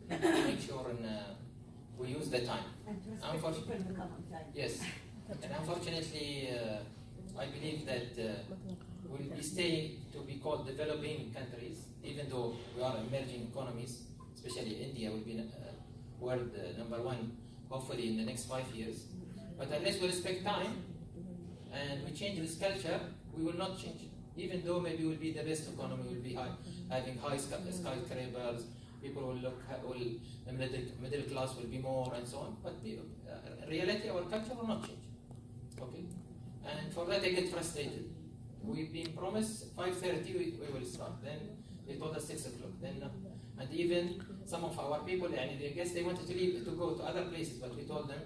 make sure we use the time. Yes, and unfortunately, I believe that we'll stay to be called developing countries, even though we are emerging economies. Especially India will be world number one, hopefully in the next 5 years. But unless we respect time and we change this culture, we will not change. Even though maybe we'll be the best economy, we'll be having high skyscrapers, people will look, the middle class will be more and so on. But in reality, our culture will not change. Okay, and for that I get frustrated. We've been promised 5:30 we will start. Then they told us 6 o'clock. Then and even some of our people, I guess they wanted to leave to go to other places, but we told them,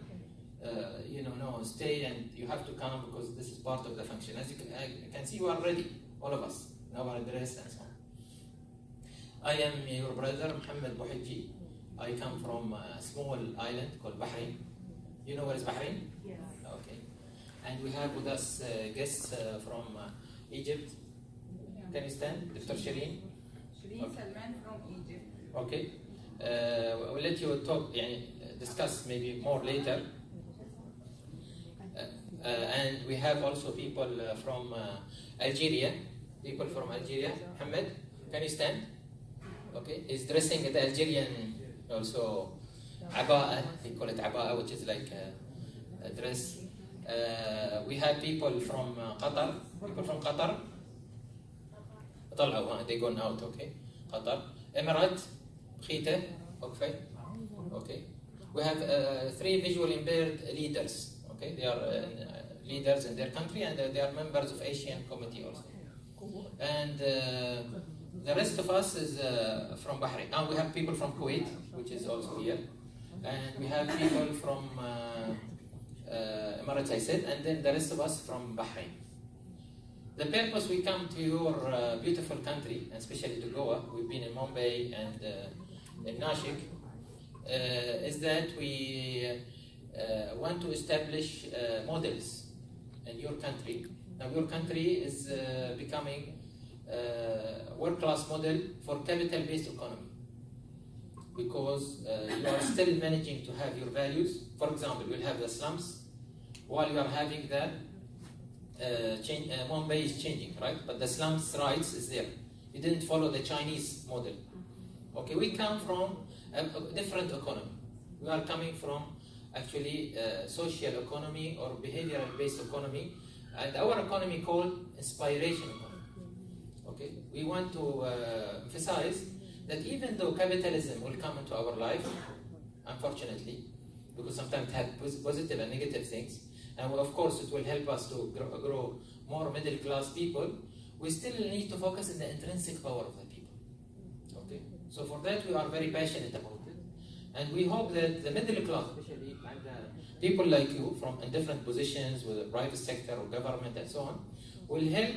no, stay and you have to come because this is part of the function. As you can see, we are ready, all of us, in our address and so on. I am your brother, Mohammed Bouhidji. I come from a small island called Bahrain. You know where is Bahrain? Yes. Okay. And we have with us guests from Egypt. Can you stand? Dr. Shireen. Shireen Salman from Egypt. Okay. We'll let you talk, discuss maybe more later. And we have also people from Algeria. People from Algeria. Mohammed, can you stand? Okay. He's dressing the Algerian also aba'a. They call it aba'a, which is like a dress. We have people from Qatar. People from Qatar. They gone out. Okay. Qatar. Emirate. Khita. Okay. Okay. We have 3 visually impaired leaders. Okay. They are leaders in their country and they are members of Asian Committee also. And the rest of us is from Bahrain. Now we have people from Kuwait, which is also here. And we have people from Emirates, I said, and then the rest of us from Bahrain. The purpose we come to your beautiful country, and especially to Goa, we've been in Mumbai and in Nashik, is that we want to establish models in your country. Now your country is becoming world-class model for capital-based economy because you are still managing to have your values. For example, we'll have the slums while you are having the Mumbai is changing, right? But the slums rights is there. You didn't follow the Chinese model. Okay, we come from a different economy. We are coming from actually social economy or behavioral-based economy, and our economy called inspiration economy. Okay, we want to emphasize that even though capitalism will come into our life, unfortunately, because sometimes it has positive and negative things, and of course it will help us to grow more middle-class people, we still need to focus on the intrinsic power of the people. Okay, so for that we are very passionate about it, and we hope that the middle class, especially like the people like you from in different positions with the private sector or government and so on, will help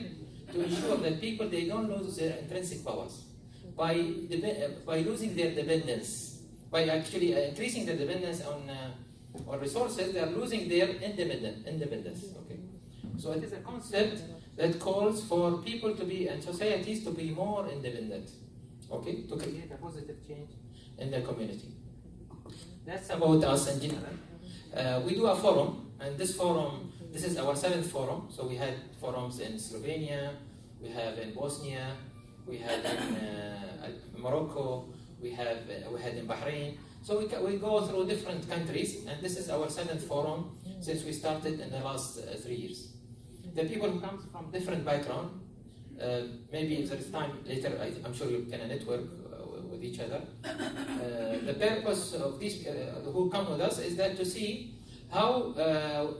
to ensure that people, they don't lose their intrinsic powers by losing their dependence, by actually increasing their dependence on resources. They are losing their independence. Okay, so it is a concept that calls for people to be and societies to be more independent. Okay, to create a positive change in the community. That's about us in general. We do a forum, and this is our 7th forum. So we had forums in Slovenia, we have in Bosnia, we have in Morocco, we had in Bahrain. So we go through different countries, and this is our 7th forum since we started in the last 3 years. The people who come from different background, maybe if there is time later, I'm sure you can network with each other. The purpose of these who come with us is that to see how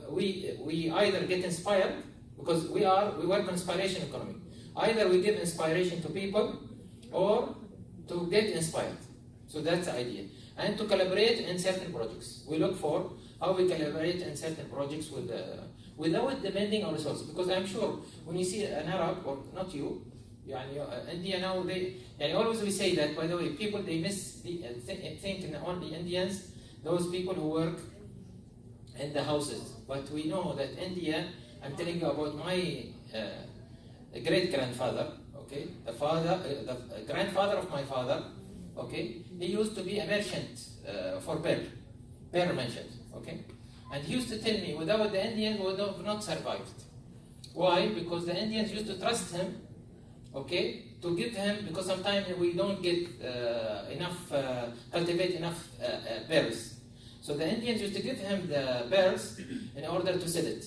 we either get inspired, because we work on inspiration economy. Either we give inspiration to people or to get inspired. So that's the idea. And to collaborate in certain projects. We look for how we collaborate in certain projects without depending on resources. Because I'm sure when you see an Arab, or not you, India now, always we say that, by the way, people, they think only Indians, those people who work in the houses. But we know that India, I'm telling you about my great-grandfather, okay? The grandfather of my father Okay, he used to be a merchant for pearl merchant. Okay, and he used to tell me, without the Indians, we would have not survived. Why? Because the Indians used to trust him. Okay, to give him, because sometimes we don't get cultivate enough pearls. So the Indians used to give him the pearls in order to sell it.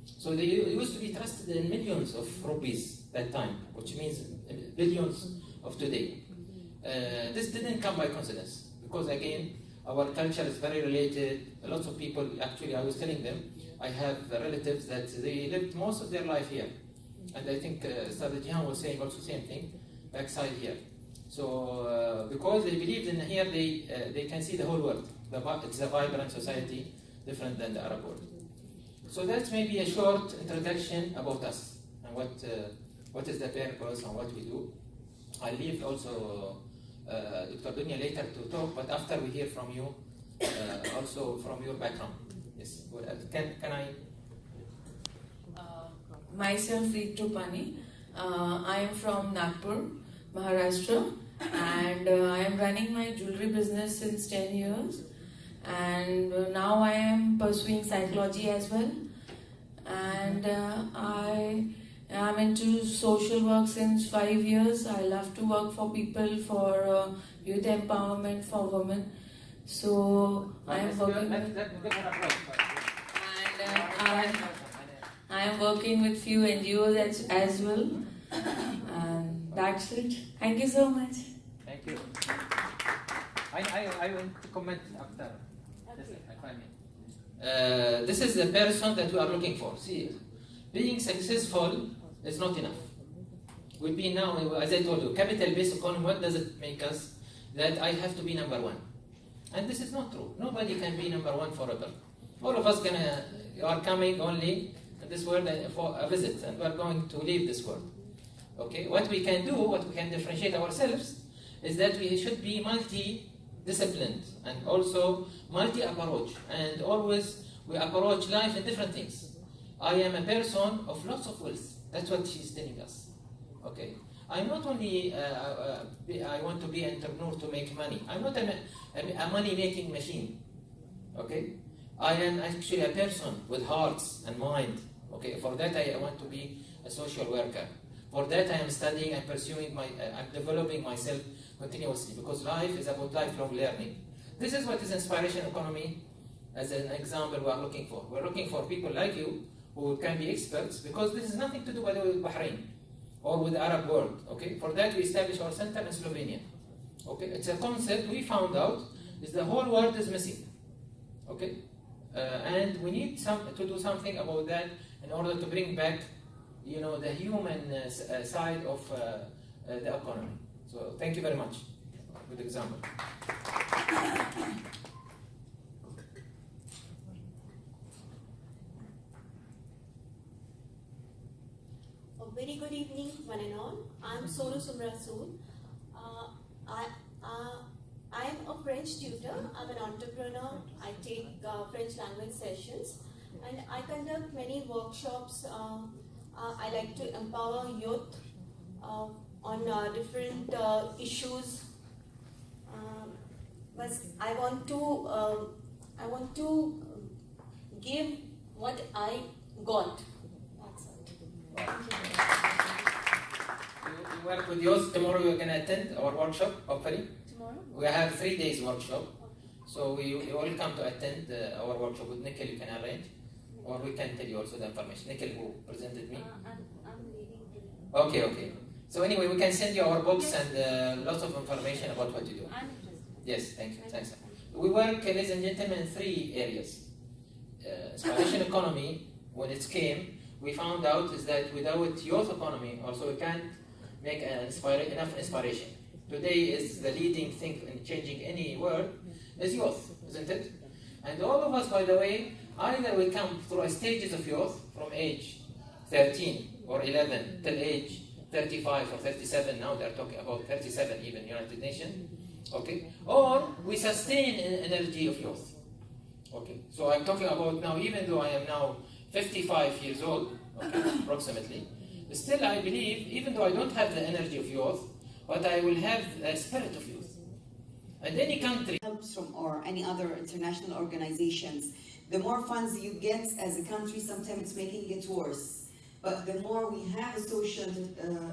So they used to be trusted in millions of rupees that time, which means billions of today. This didn't come by coincidence, because again, our culture is very related. Lots of people, actually, I was telling them, I have relatives that they lived most of their life here. And I think Ustad Jihan was saying also the same thing, backside here. So because they believed in here, they can see the whole world. It's a vibrant society, different than the Arab world. So that's maybe a short introduction about us and what is the purpose and what we do. I'll leave also Dr. Dunya later to talk, but after we hear from you, also from your background. Yes, can I? Myself, Ritu Pani. I am from Nagpur, Maharashtra, and I am running my jewelry business since 10 years. And now I am pursuing psychology as well. And I am into social work since 5 years. I love to work for people, for youth empowerment, for women. So I am working I am working with few NGOs as well. And that's it. Thank you so much. Thank you. I want to comment after. This is the person that we are looking for. See, being successful is not enough. We've been now, as I told you, capital-based economy. What does it make us? That I have to be number one. And this is not true. Nobody can be number one forever. All of us are coming only in this world for a visit, and we are going to leave this world. Okay? What we can do, what we can differentiate ourselves, is that we should be multi-disciplined and also multi-approach. And always we approach life in different things. I am a person of lots of wealth. That's what she's telling us. Okay? I'm not only, I want to be an entrepreneur to make money. I'm not a money-making machine. Okay? I am actually a person with hearts and mind. Okay? For that, I want to be a social worker. For that, I am studying and pursuing I'm developing myself continuously, because life is about lifelong learning. This is what is inspiration economy, as an example, we are looking for. We're looking for people like you who can be experts, because this is nothing to do with Bahrain or with the Arab world. Okay? For that, we establish our center in Slovenia. Okay? It's a concept we found out is the whole world is missing. Okay? And we need to do something about that in order to bring back, the human side of the economy. So thank you very much. Good example. A very good evening, one and all. I'm Sonu Sumra Soon. I am a French tutor. I'm an entrepreneur. I take French language sessions, and I conduct many workshops. I like to empower youth on different issues. But I want to give what I got. You work with youth. Tomorrow you're going to attend our workshop, hopefully. Tomorrow? We have 3 days workshop. So you're welcome to attend our workshop with Nikhil. You can arrange. Or we can tell you also the information. Nikhil, who presented me. I'm leaving today. Okay. So anyway, we can send you our books and lots of information about what you do. I'm interested. Yes, thank you. Thanks. We work, ladies and gentlemen, in 3 areas. Inspiration economy, when it came, we found out is that without youth economy, also we can't make enough inspiration. Today is the leading thing in changing any world is youth, isn't it? And all of us, by the way, either we come through stages of youth from age 13 or 11 till age 35 or 37. Now they're talking about 37 even, United Nations. Okay? Or we sustain energy of youth. Okay? So I'm talking about now, even though I am now 55 years old, okay, approximately, still I believe, even though I don't have the energy of youth, but I will have a spirit of youth. And any country helps from or any other international organizations, the more funds you get as a country, sometimes it's making it worse. But the more we have a social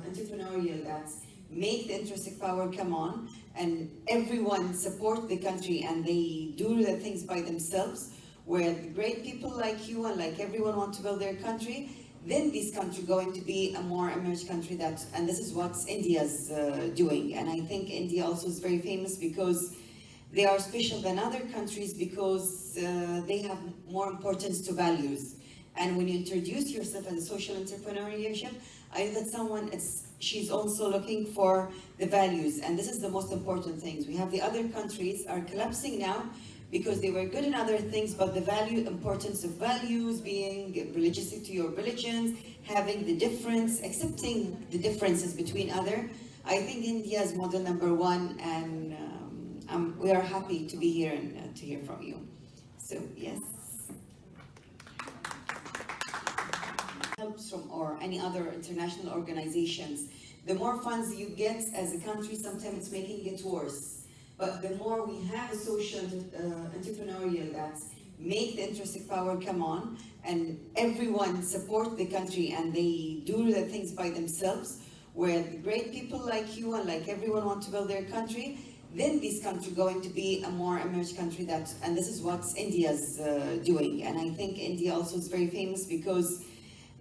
entrepreneurial that make the intrinsic power come on, and everyone support the country and they do the things by themselves, where the great people like you and like everyone want to build their country, then this country going to be a more emerged country that, and this is what India's doing. And I think India also is very famous because they are special than other countries because they have more importance to values. And when you introduce yourself as a social entrepreneurship, I know that someone, she's also looking for the values, and this is the most important things. We have the other countries are collapsing now because they were good in other things, but the importance of values, being religious to your religions, having the difference, accepting the differences between other. I think India is model number one, and we are happy to be here and to hear from you. So, yes. Helps from or any other international organizations, the more funds you get as a country, sometimes it's making it worse. But the more we have a social entrepreneurial that make the intrinsic power come on, and everyone support the country and they do the things by themselves, where the great people like you and like everyone want to build their country, then this country going to be a more emerged country that, and this is what India's doing. And I think India also is very famous because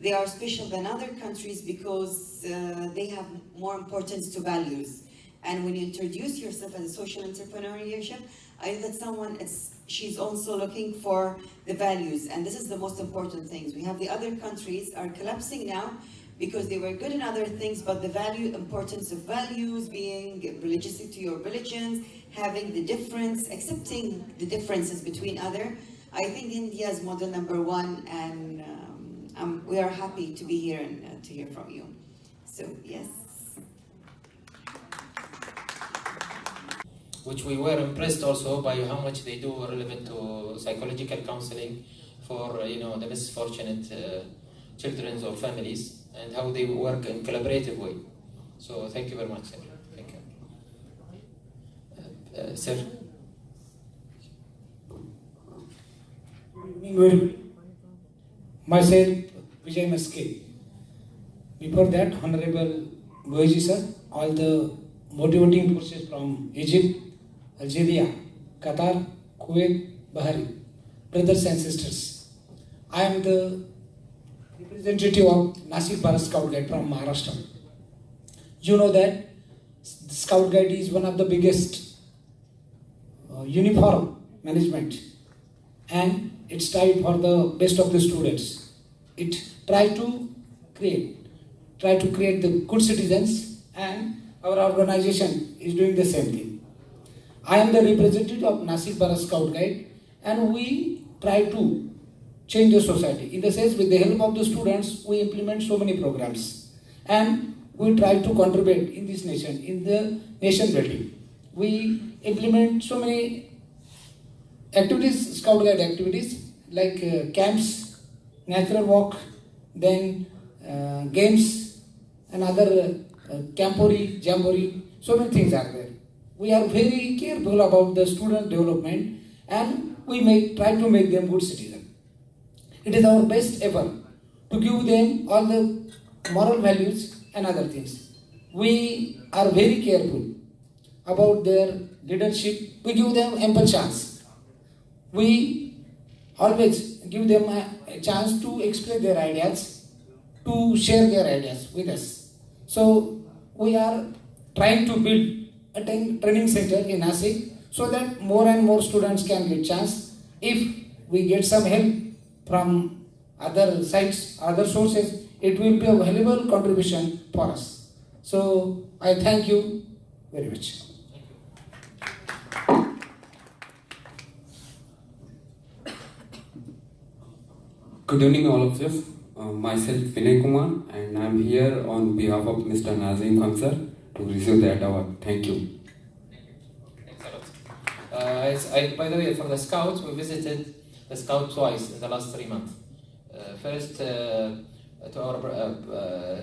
they are special than other countries because they have more importance to values. And when you introduce yourself as a social entrepreneurship, I know that someone, she's also looking for the values, and this is the most important things. We have the other countries are collapsing now because they were good in other things, but the importance of values, being religious to your religions, having the difference, accepting the differences between other. I think India is model number one, and we are happy to be here and to hear from you. So, yes. which we were impressed also by how much they do relevant to psychological counseling for the misfortunate children or families, and how they work in collaborative way. So thank you very much, sir. Thank you. Sir. Myself, Vijay Maske. Before that, Honorable Goiji sir, all the motivating forces from Egypt, Algeria, Qatar, Kuwait, Bahrain, brothers and sisters. I am the representative of Nasik Bharat Scout Guide from Maharashtra. You know that the Scout Guide is one of the biggest uniform management, and it strives for the best of the students. It tries to create the good citizens, and our organization is doing the same thing. I am the representative of Nasik Bharat Scout Guide, and we try to change the society. In the sense, with the help of the students, we implement so many programs, and we try to contribute in this nation, in the nation building. We implement so many activities, Scout Guide activities, like camps, natural walk, then games, and other camporee, jamboree, so many things are there. We are very careful about the student development, and we try to make them good citizens. It is our best effort to give them all the moral values and other things. We are very careful about their leadership. We give them ample chance. We always give them a chance to express their ideas, to share their ideas with us. So we are trying to build a training center in Nasik so that more and more students can get chance. If we get some help from other sites, other sources, it will be a valuable contribution for us. So I thank you very much. Good evening, all of you. Myself, Vinay Kumar, and I am here on behalf of Mr. Nazim Khan sir to receive that award. Thank you. Thanks a lot. By the way, for the Scouts, we visited the Scouts twice in the last 3 months. First, to our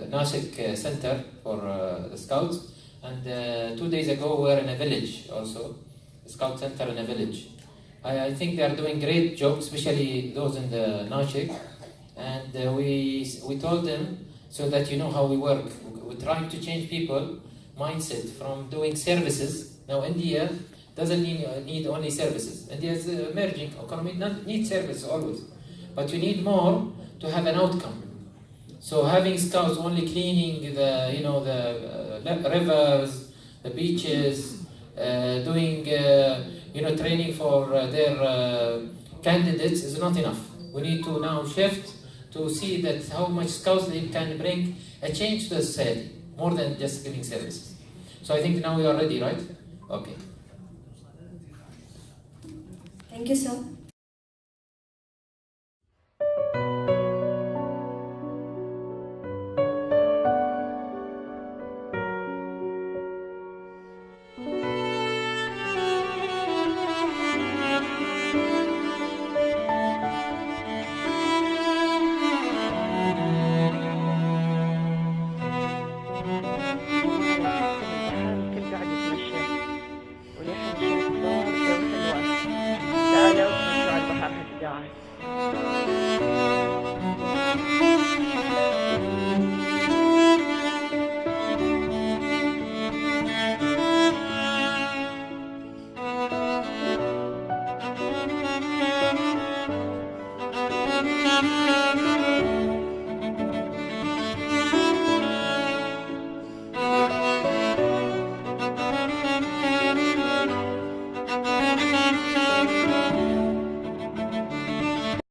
Nasik center for the Scouts, and 2 days ago we were in a village also Scout Center in a village. I think they are doing great job, especially those in the Nashik. And we told them so that you know how we work. We're trying to change people mindset from doing services. Now India doesn't need only services. India is an emerging economy, not need services always, but you need more to have an outcome. So having scouts only cleaning the rivers, the beaches, doing training for their candidates is not enough. We need to now shift to see that how much scouts they can bring a change to the society more than just giving services. So I think now we are ready, right? Okay. Thank you, sir.